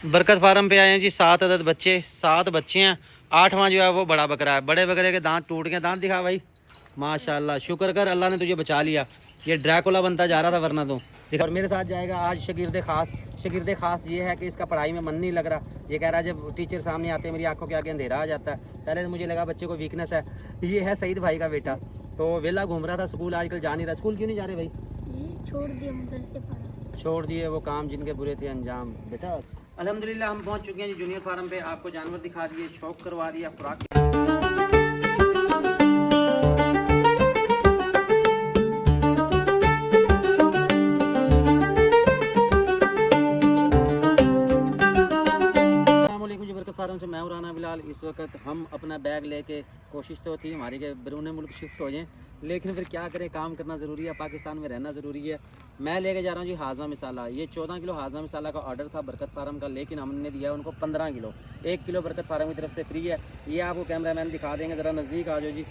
बरकत फार्म पे आए हैं जी। 7 अदद बच्चे, 7 बच्चे हैं। 8वां जो है वो बड़ा बकरा है। बड़े बकरे के दांत टूट गए। दांत दिखा भाई, माशाल्लाह। शुक्र कर अल्लाह ने तुझे बचा लिया। ये ड्रैकुला बनता जा रहा था वरना तो दिखा। और मेरे साथ जाएगा आज शागिर्द खास। शागिर्द खास ये है कि इसका पढ़ाई में मन नहीं लग रहा। ये कह रहा है जब टीचर सामने आते हैं मेरी आंखों के आगे अंधेरा आ जाता है। पहले तो मुझे लगा बच्चे को वीकनेस है। ये है सईद भाई का बेटा। तो वेला घूम रहा था, स्कूल आजकल जा नहीं रहा। स्कूल क्यों नहीं जा रहे भाई? छोड़ दिए, मदरसे पढ़ा। छोड़ दिए वो काम जिनके बुरे थे अंजाम। बेटा अल्हम्दुलिल्लाह हम पहुंच चुके हैं जी जूनियर फार्म पे। आपको जानवर दिखा दिए, शौक करवा दिया, खुराक। फार्म से मैं राना बिलाल। इस वक्त हम अपना बैग लेके, कोशिश तो थी हमारी कि बैरून मुल्क शिफ्ट हो जाएं, लेकिन फिर क्या करें, काम करना ज़रूरी है, पाकिस्तान में रहना ज़रूरी है। मैं लेके जा रहा हूँ जी हाजमा मसाला। ये 14 किलो हाजमा मसाला का ऑर्डर था बरकत फार्म का, लेकिन हमने दिया उनको 15 किलो। 1 किलो बरकत फार्म की तरफ से फ्री है। ये आपको कैमरा मैन दिखा देंगे, ज़रा नज़दीक आ जाओ जी।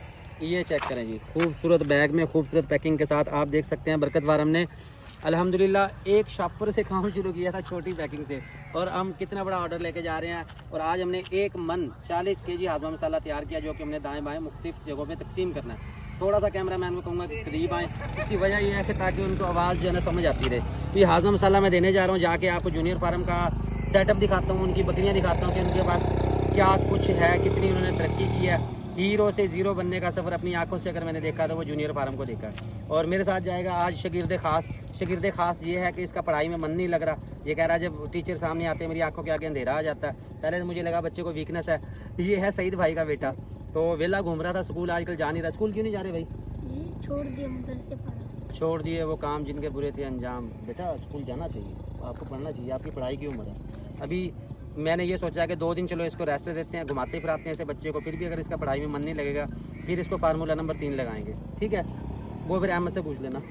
ये चेक करें जी, खूबसूरत बैग में खूबसूरत पैकिंग के साथ आप देख सकते हैं। बरकत फार्म ने अल्हम्दुलिल्लाह एक शॉपर से काम शुरू किया था, छोटी पैकिंग से, और हम कितना बड़ा ऑर्डर लेके जा रहे हैं। और आज हमने 1 मन 40 केजी हाजमा मसाला तैयार किया, जो कि हमने दाएं बाएं मुख्तलिफ जगहों में तकसीम करना है। थोड़ा सा कैमरा मैन को कहूँगा कि करीब आएँ। इसकी वजह यह है कि ताकि उनको आवाज़ जो है ना समझ आती रहे। तो ये हाजमा मसाला मैं देने जा रहा हूँ। जाके आपको जूनियर फार्म का सेटअप दिखाता हूँ, उनकी बकरियाँ दिखाता हूँ कि उनके पास क्या कुछ है, कितनी उन्होंने तरक्की की है। हीरो से ज़ीरो बनने का सफ़र अपनी आंखों से अगर मैंने देखा तो वो जूनियर फार्म को देखा। और मेरे साथ जाएगा आज शागिर्द खास। शागिर्द खास ये है कि इसका पढ़ाई में मन नहीं लग रहा। ये कह रहा है जब टीचर सामने आते हैं मेरी आंखों के आगे अंधेरा आ जाता है। पहले तो मुझे लगा बच्चे को वीकनेस है। ये है सईद भाई का बेटा। तो वेला घूम रहा था, स्कूल आजकल जा नहीं रहा। स्कूल क्यों नहीं जा रहे भाई? छोड़ दिए, मदरसे पढ़ा। छोड़ दिए वो काम जिनके बुरे थे अंजाम। बेटा स्कूल जाना चाहिए, आपको पढ़ना चाहिए, आपकी पढ़ाई की उम्र है। अभी मैंने ये सोचा है कि 2 दिन चलो इसको रेस्ट देते हैं, घुमाते फिराते हैं ऐसे बच्चे को। फिर भी अगर इसका पढ़ाई में मन नहीं लगेगा फिर इसको फार्मूला नंबर 3 लगाएंगे, ठीक है? वो फिर अहमद से पूछ लेना।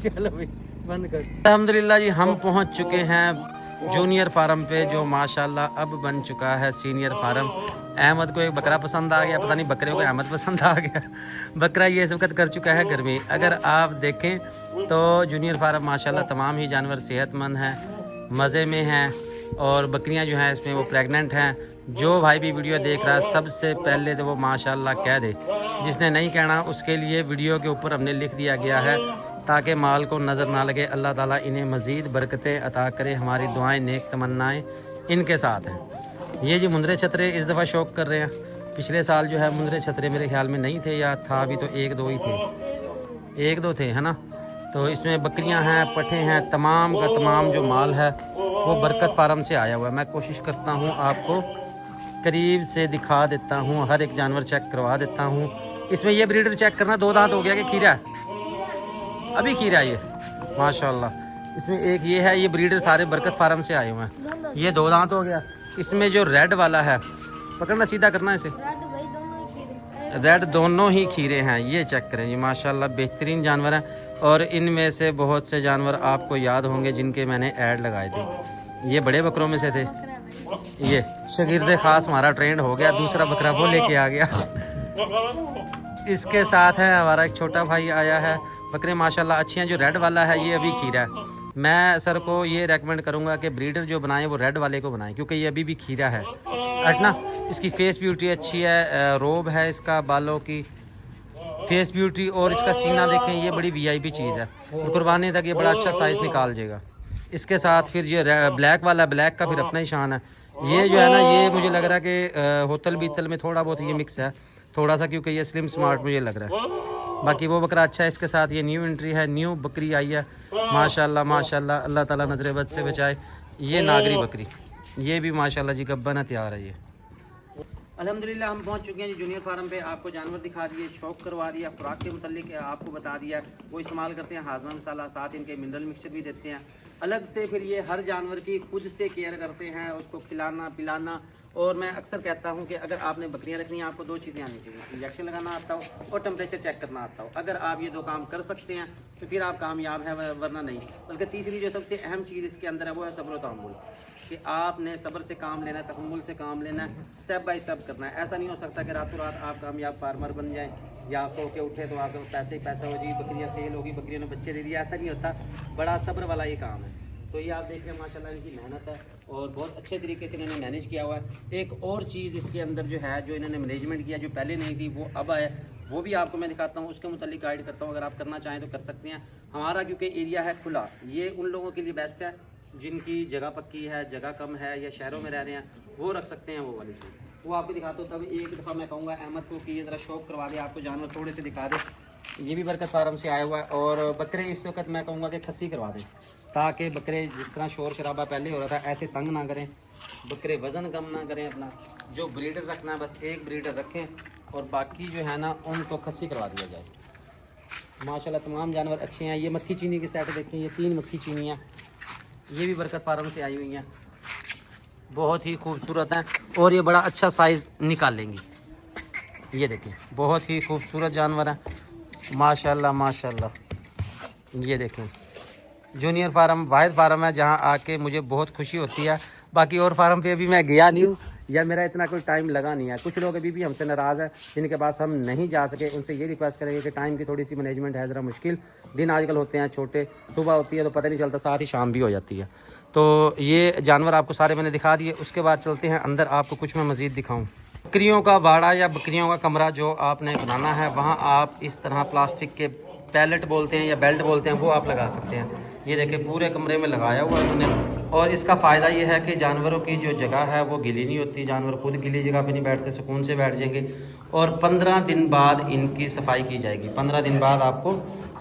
चलो भाई बंद कर। अल्हम्दुलिल्लाह जी हम पहुंच चुके हैं जूनियर फार्म पे, जो माशाल्लाह अब बन चुका है सीनियर फार्म। अहमद को एक बकरा पसंद आ गया, पता नहीं बकरे को अहमद पसंद आ गया। बकरा ये इस वक्त कर चुका है गर्मी। अगर आप देखें तो जूनियर फार्म माशाल्लाह तमाम ही जानवर सेहतमंद हैं, मज़े में हैं, और बकरियां जो हैं इसमें वो प्रेग्नेंट हैं। जो भाई भी वीडियो देख रहा है सबसे पहले तो वो माशाल्लाह कह दे, जिसने नहीं कहना उसके लिए वीडियो के ऊपर हमने लिख दिया गया है ताकि माल को नज़र ना लगे। अल्लाह ताला इन्हें मज़ीद बरकतें अता करे। हमारी दुआएं नेक तमन्नाएं इनके साथ हैं। ये जी मुंदरे छतरे इस दफ़ा शौक कर रहे हैं। पिछले साल जो है मुंदरे छतरे मेरे ख्याल में नहीं थे, या था अभी तो 1-2 ही थे, 1-2 थे, है ना? तो इसमें बकरियां हैं, पठे हैं, तमाम का तमाम जो माल है वो बरकत फार्म से आया हुआ है। मैं कोशिश करता हूँ आपको करीब से दिखा देता हूँ, हर एक जानवर चेक करवा देता हूँ। इसमें ये ब्रीडर चेक करना 2 दांत हो गया कि खीरा है? अभी खीरा है ये माशाल्लाह। इसमें एक ये है, ये ब्रीडर सारे बरकत फार्म से आए हुए हैं। ये 2 दांत हो गया। इसमें जो रेड वाला है, पकड़ना सीधा करना इसे, रेड दोनों ही खीरे हैं। ये चेक करें जी माशाल्लाह बेहतरीन जानवर हैं। और इनमें से बहुत से जानवर आपको याद होंगे जिनके मैंने ऐड लगाए थे। ये बड़े बकरों में से थे। ये शागिर्द खास हमारा ट्रेंड हो गया, दूसरा बकरा वो लेके आ गया। इसके साथ है हमारा एक छोटा भाई आया है। बकरे माशाल्लाह अच्छी हैं। जो रेड वाला है ये अभी खीरा है। मैं सर को ये रेकमेंड करूंगा कि ब्रीडर जो बनाए वो रेड वाले को बनाएं, क्योंकि ये अभी भी खीरा है। ना इसकी फेस ब्यूटी अच्छी है, रोब है इसका, बालों की फेस ब्यूटी, और इसका सीना देखें, ये बड़ी वीआईपी चीज़ है। और कुर्बानी तक ये बड़ा अच्छा साइज़ निकाल जाएगा। इसके साथ फिर ये ब्लैक वाला, ब्लैक का फिर अपना ही शान है। ये जो है ना, ये मुझे लग रहा है कि होतल बीतल में थोड़ा बहुत ये मिक्स है थोड़ा सा, क्योंकि ये स्लिम स्मार्ट मुझे लग रहा है। बाकी वो बकरा अच्छा है। इसके साथ ये न्यू एंट्री है, न्यू बकरी आई है माशाल्लाह माशाल्लाह। अल्लाह ताला नजर बद से बचाए। ये नागरी बकरी, ये भी माशाल्लाह जी गब्बन तैयार है। ये अल्हम्दुलिल्लाह हम पहुंच चुके हैं जी जूनियर फार्म पे। आपको जानवर दिखा दिए, शौक करवा दिया, खुराक के मुतालिक आपको बता दिया। वो इस्तेमाल करते हैं हाजमा मसाला, साथ इनके मिनरल मिक्सचर भी देते हैं अलग से। फिर ये हर जानवर की खुद से केयर करते हैं, उसको खिलाना पिलाना। और मैं अक्सर कहता हूं कि अगर आपने बकरियां रखनी है, आपको 2 चीज़ें आनी चाहिए, इंजेक्शन लगाना आता हो और टेम्परेचर चेक करना आता हो। अगर आप ये 2 काम कर सकते हैं तो फिर आप कामयाब हैं, वरना नहीं। बल्कि तीसरी जो सबसे अहम चीज़ इसके अंदर है वो है सब्र व तहम्मुल, कि आपने सब्र से काम लेना है, तहम्मुल से काम लेना है, स्टेप बाय स्टेप करना है। ऐसा नहीं हो सकता कि रातों रात आप कामयाब फार्मर बन जाएं, या सो के उठे तो आपके पैसे ही पैसा हो जी, बकरियाँ सेल होगी, बकरियों ने बच्चे दे दिए। ऐसा नहीं होता, बड़ा सब्र वाला ये काम है। तो ये आप देख रहे हैं माशाल्लाह इनकी मेहनत है और बहुत अच्छे तरीके से इन्होंने मैनेज किया हुआ है। एक और चीज़ इसके अंदर जो है, जो इन्होंने मैनेजमेंट किया, जो पहले नहीं थी वो अब आया, वो भी आपको मैं दिखाता हूँ, उसके मुतालिक गाइड करता हूँ। अगर आप करना चाहें तो कर सकते हैं। हमारा क्योंकि एरिया है खुला, ये उन लोगों के लिए बेस्ट है जिनकी जगह पक्की है, जगह कम है या शहरों में रह रहे हैं, वो रख सकते हैं वो वाली चीज़। वो आपको दिखाता हूँ। तब एक दफ़ा मैं कहूँगा अहमद को कि ये ज़रा शौक करवा दे, आपको जानवर थोड़े से दिखा दे। ये भी बरकत फार्म से आया हुआ है और बकरे इस वक्त मैं कहूँगा कि खस्सी करवा दें, ताकि बकरे जिस तरह शोर शराबा पहले हो रहा था ऐसे तंग ना करें, बकरे वज़न कम ना करें अपना। जो ब्रीडर रखना है बस एक ब्रीडर रखें और बाकी जो है ना उनको खस्सी करवा दिया जाए। माशाल्लाह तमाम जानवर अच्छे हैं। ये मक्खी चीनी की सेट देखें, ये 3 मक्खी चीनियाँ, ये भी बरकत फार्म से आई हुई हैं, बहुत ही खूबसूरत हैं और ये बड़ा अच्छा साइज़ निकाल लेंगी। ये देखें बहुत ही खूबसूरत जानवर हैं माशाल्लाह माशाल्लाह। ये देखें जूनियर फार्म वाहिद फार्म है जहाँ आके मुझे बहुत खुशी होती है। बाकी और फार्म पे अभी मैं गया नहीं हूँ या मेरा इतना कोई टाइम लगा नहीं है। कुछ लोग अभी भी हमसे नाराज़ है जिनके पास हम नहीं जा सके, उनसे ये रिक्वेस्ट करेंगे कि टाइम की थोड़ी सी मैनेजमेंट है ज़रा मुश्किल, दिन आजकल होते हैं छोटे, सुबह होती है तो पता नहीं चलता, साथ ही शाम भी हो जाती है। तो ये जानवर आपको सारे मैंने दिखा दिए। उसके बाद चलते हैं अंदर, आपको कुछ मैं मज़ीद दिखाऊँ। बकरियों का बाड़ा या बकरियों का कमरा जो आपने बनाना है, वहाँ आप इस तरह प्लास्टिक के पैलेट बोलते हैं या बेल्ट बोलते हैं, वो आप लगा सकते हैं। ये देखिए पूरे कमरे में लगाया हुआ है उन्होंने। और इसका फ़ायदा ये है कि जानवरों की जो जगह है वो गीली नहीं होती, जानवर खुद गीली जगह पे नहीं बैठते, सुकून से बैठ जाएंगे। और 15 दिन बाद इनकी सफाई की जाएगी। 15 दिन बाद आपको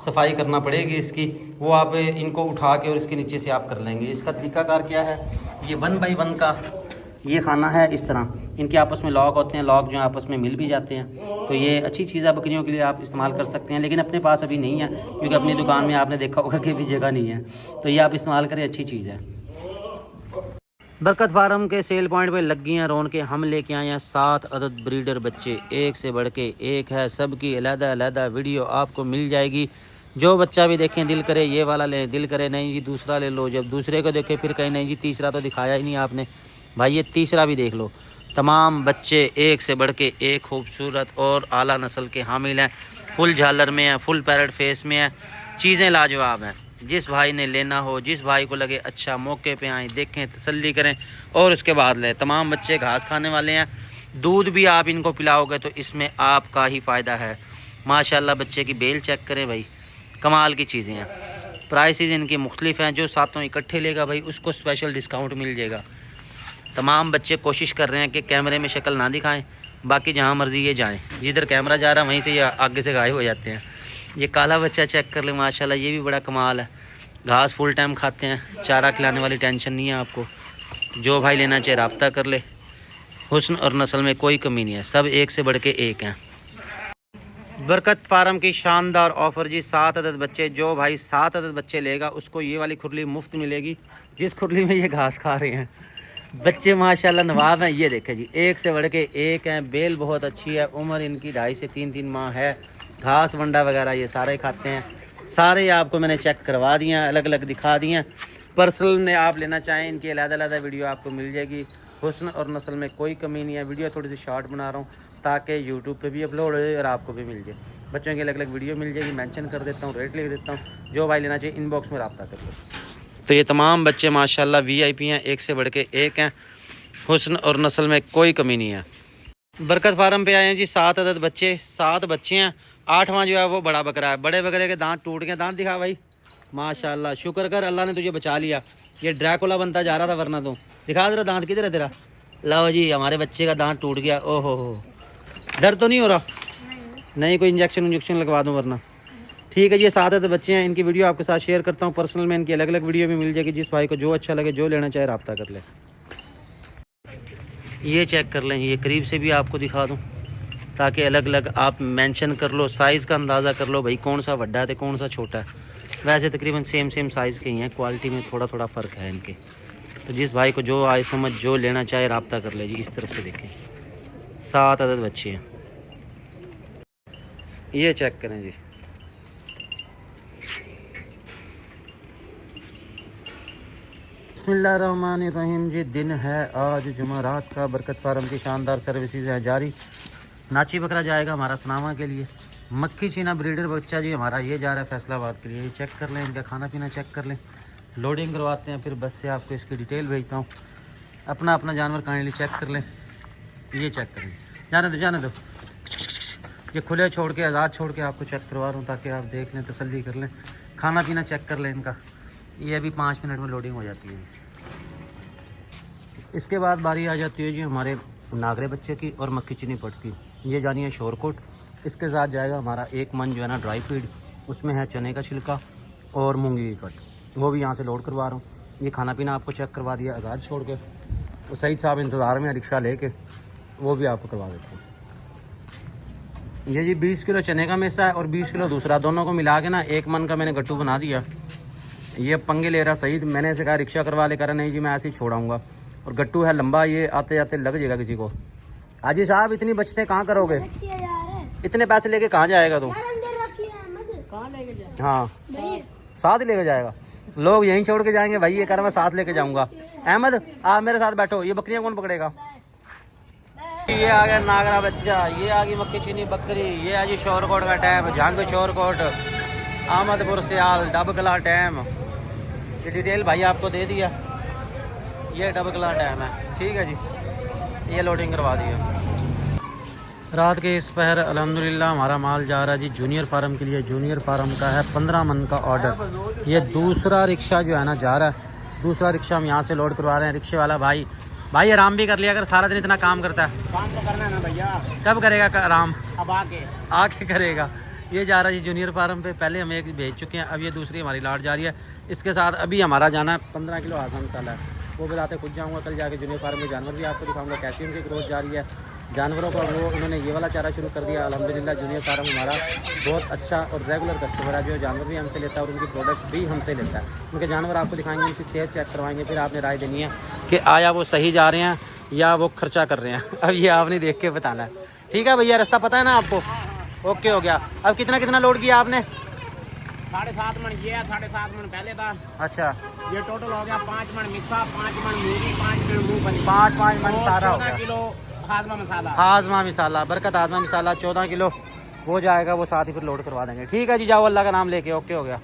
सफाई करना पड़ेगी इसकी, वो आप इनको उठा के और इसके नीचे से आप कर लेंगे। इसका तरीकाकार क्या है, ये 1 बाई 1 का ये खाना है। इस तरह इनके आपस में लॉक होते हैं, लॉक जो आपस में मिल भी जाते हैं। तो ये अच्छी चीज़ है, बकरियों के लिए आप इस्तेमाल कर सकते हैं, लेकिन अपने पास अभी नहीं है क्योंकि अपनी दुकान में आपने देखा होगा कि भी जगह नहीं है। तो ये आप इस्तेमाल करें, अच्छी चीज़ है। बरकत फार्म के सेल पॉइंट पे लग गई हैं रौन के। हम लेके आए हैं 7 अदद ब्रीडर बच्चे, एक से बढ़ के एक है। सबकी अलग-अलग वीडियो आपको मिल जाएगी। जो बच्चा भी देखें दिल करे ये वाला लें, दिल करे नहीं जी दूसरा ले लो, जब दूसरे को देखे फिर कहीं नहीं जी तीसरा तो दिखाया ही नहीं आपने, भाई ये तीसरा भी देख लो। तमाम बच्चे एक से बढ़ के एक खूबसूरत और आला नस्ल के हामिल हैं। फुल झालर में हैं, फुल पैरट फेस में हैं, चीज़ें लाजवाब हैं। जिस भाई ने लेना हो, जिस भाई को लगे अच्छा, मौके पे आएँ, देखें, तसल्ली करें और उसके बाद लें। तमाम बच्चे घास खाने वाले हैं, दूध भी आप इनको पिलाओगे तो इसमें आपका ही फ़ायदा है। माशाल्लाह बच्चे की बेल चेक करें भाई, कमाल की चीज़ें हैं। प्राइसेस इनकी मुख्तलिफ हैं, जो सातों इकट्ठे लेगा भाई उसको स्पेशल डिस्काउंट मिल जाएगा। तमाम बच्चे कोशिश कर रहे हैं कि कैमरे में शक्ल ना दिखाएं, बाकी जहाँ मर्ज़ी ये जाएं, जिधर कैमरा जा रहा है वहीं से ये आगे से गायब हो जाते हैं। ये काला बच्चा चेक कर ले माशाल्लाह, ये भी बड़ा कमाल है। घास फुल टाइम खाते हैं, चारा खिलाने वाली टेंशन नहीं है आपको। जो भाई लेना चाहे रब्ता कर ले। हुस्न और नस्ल में कोई कमी नहीं है, सब एक से बढ़ के एक हैं। बरकत फार्म की शानदार ऑफ़र जी, 7 अदद बच्चे, जो भाई 7 अदद बच्चे लेगा उसको ये वाली खुरली मुफ्त मिलेगी, जिस खुरली में ये घास खा रहे हैं। बच्चे माशाल्लाह नवाब हैं। ये देखें जी, एक से बढ़ के एक हैं, बेल बहुत अच्छी है, उम्र इनकी 2.5 से 3 माह है। घास वंडा वगैरह ये सारे खाते हैं। सारे आपको मैंने चेक करवा दिए हैं, अलग अलग दिखा दिए हैं। पर्सनल में आप लेना चाहें इनकी अलग-अलग वीडियो आपको मिल जाएगी। हुस्न और नस्ल में कोई कमी नहीं है। वीडियो थोड़ी सी शॉर्ट बना रहा हूँ ताकि यूट्यूब पे भी अपलोड हो जाए और आपको भी मिल जाए। बच्चों की अलग अलग वीडियो मिल जाएगी, मेंशन कर देता हूँ, रेट लिख देता हूँ। जो भाई लेना चाहिए इनबॉक्स में रब्ता कर लो। तो ये तमाम बच्चे माशाल्लाह VIP हैं, एक से बढ़ के एक हैं। हुस्न और नस्ल में कोई कमी नहीं है। बरकत फार्म पे आए हैं जी 7 अदद बच्चे, 7 बच्चे हैं। 8वां जो है वो बड़ा बकरा है। बड़े बकरे के दांत टूट गए, दांत दिखा भाई, माशाल्लाह शुक्र कर अल्लाह ने तुझे बचा लिया। ये ड्रैकुला बनता जा रहा था वरना तो। दिखा तेरा दांत किधर है तेरा। लो जी हमारे बच्चे का दांत टूट गया। ओहो हो, दर्द तो नहीं हो रहा? नहीं, कोई इंजेक्शन लगवा दूँ वरना। ठीक है जी, ये 7 अदद बच्चे हैं। इनकी वीडियो आपके साथ शेयर करता हूँ पर्सनल में। इनकी अलग अलग वीडियो भी मिल जाएगी, जिस भाई को जो अच्छा लगे, जो लेना चाहे रब्ता कर ले। ये चेक कर लें, ये करीब से भी आपको दिखा दूँ ताकि अलग अलग आप मेंशन कर लो, साइज़ का अंदाज़ा कर लो भाई कौन सा बड़ा है कौन सा छोटा है। वैसे तकरीबन सेम साइज़ के ही हैं, क्वालिटी में थोड़ा थोड़ा फ़र्क है इनके। तो जिस भाई को जो आए समझ, जो लेना चाहे रब्ता कर ले जी। इस तरफ से देखें 7 अदद बच्चे हैं, ये चेक करें जी। बिस्मिल्लाहिर्रहमानिर्रहीम जी, दिन है आज जुमेरात का। बरकत फार्म की शानदार सर्विसेज हैं जारी। नाची बकरा जाएगा हमारा सनामा के लिए। मक्खी चीना ब्रीडर बच्चा जी हमारा ये जा रहा है फैसलाबाद के लिए। ये चेक कर लें, इनका खाना पीना चेक कर लें। लोडिंग करवाते हैं, फिर बस से आपको इसकी डिटेल भेजता हूँ। अपना अपना जानवर काइंडली चेक कर लें। ये चेक करें, जाने दो। ये खुले छोड़ के, आज़ाद छोड़ के आपको चेक करवा रहा हूँ ताकि आप देख लें, तसल्ली कर लें, खाना पीना चेक कर लें इनका। ये अभी 5 मिनट में लोडिंग हो जाती है। इसके बाद बारी आ जाती है जी हमारे नागरे बच्चे की और मक्खी चीनी पट की। ये जानी है शोरकोट। इसके साथ जाएगा हमारा 1 मन जो है ना ड्राई फीड, उसमें है चने का छिलका और मूंगी की कट, वो भी यहाँ से लोड करवा रहा हूँ। ये खाना पीना आपको चेक करवा दिया आज़ाद छोड़ के। वो सईद साहब इंतज़ार में रिक्शा लेके, वो भी आपको करवा देते हैं। ये जी 20 किलो चने का मेसा है और 20 किलो दूसरा, दोनों को मिला के ना 1 मन का मैंने गट्टू बना दिया। ये पंगे ले रहा सईद, मैंने इसे कहा रिक्शा करवा ले, करा नहीं जी मैं ऐसे ही छोड़ाऊँगा। और गट्टू है लंबा, ये आते आते लग जाएगा किसी को। हाजी साहब इतनी बचते कहाँ करोगे, इतने पैसे लेके कहाँ जाएगा तू? हाँ साथ ही लेके जाएगा, लोग यहीं छोड़ के जाएंगे भाई। ये कर मैं साथ लेके जाऊंगा। अहमद आप मेरे साथ बैठो, ये बकरियां कौन पकड़ेगा? ये आ गया नागरा बच्चा, ये आ गई मक्खी चीनी बकरी। ये आ जी शोरकोट का टाइम, जंग शोरकोट, अहमदपुर सियाल डबकला टाइम। ये डिटेल भाई आपको दे दिया, ये डबकला टाइम है, ठीक है जी। ये लोडिंग करवा दिया। रात के इस पहर अल्हम्दुलिल्लाह हमारा माल जा रहा है जी जूनियर फार्म के लिए। जूनियर फार्म का है 15 मन का ऑर्डर। ये दूसरा रिक्शा जो है ना जा रहा है, दूसरा रिक्शा हम यहाँ से लोड करवा रहे हैं। रिक्शे वाला भाई आराम भी कर लिया, अगर सारा दिन इतना काम करता है। काम तो करना है ना भैया, कब करेगा आराम? अब आके करेगा। ये जा रहा है जी जूनियर फार्म पे, पहले हम एक भेज चुके हैं, अब ये दूसरी हमारी लाट जा रही है। इसके साथ अभी हमारा जाना है 15 किलो हाजमा मसाला है, वो बताते खुद जाऊँगा। कल जाके जूनियर फार्म में जानवर भी आपको दिखाऊँगा कैसी उनकी ग्रोथ जा रही है जानवरों का। वो उन्होंने ये वाला चारा शुरू कर दिया अल्हम्दुलिल्लाह। जूनियर फार्म हमारा बहुत अच्छा और रेगुलर कस्टमर है, जो जानवर भी हमसे लेता है और उनकी प्रोडक्ट्स भी हमसे लेता है। उनके जानवर आपको दिखाएंगे, उनकी सेहत चेक करवाएंगे, फिर आपने राय देनी है कि आया वो सही जा रहे हैं या वो खर्चा कर रहे हैं। अब ये आपने देख के बताना है, ठीक है भैया? रास्ता पता है ना आपको? ओके हो गया। अब कितना लोड किया आपने? 7.5 मन ये है, 7.5 मन पहले था। अच्छा, ये टोटल हो गया 5 मन मिक्सा, 5 मन मूली, 5 मन मूंगफली, 5 मन सारा हो 14 गया। किलो हाजमा मसाला। हाजमा मसाला, बरकत हाजमा मसाला 14 किलो वो जाएगा, वो साथ ही फिर लोड करवा देंगे। ठीक है जी, जाओ अल्लाह का नाम लेके। ओके हो गया।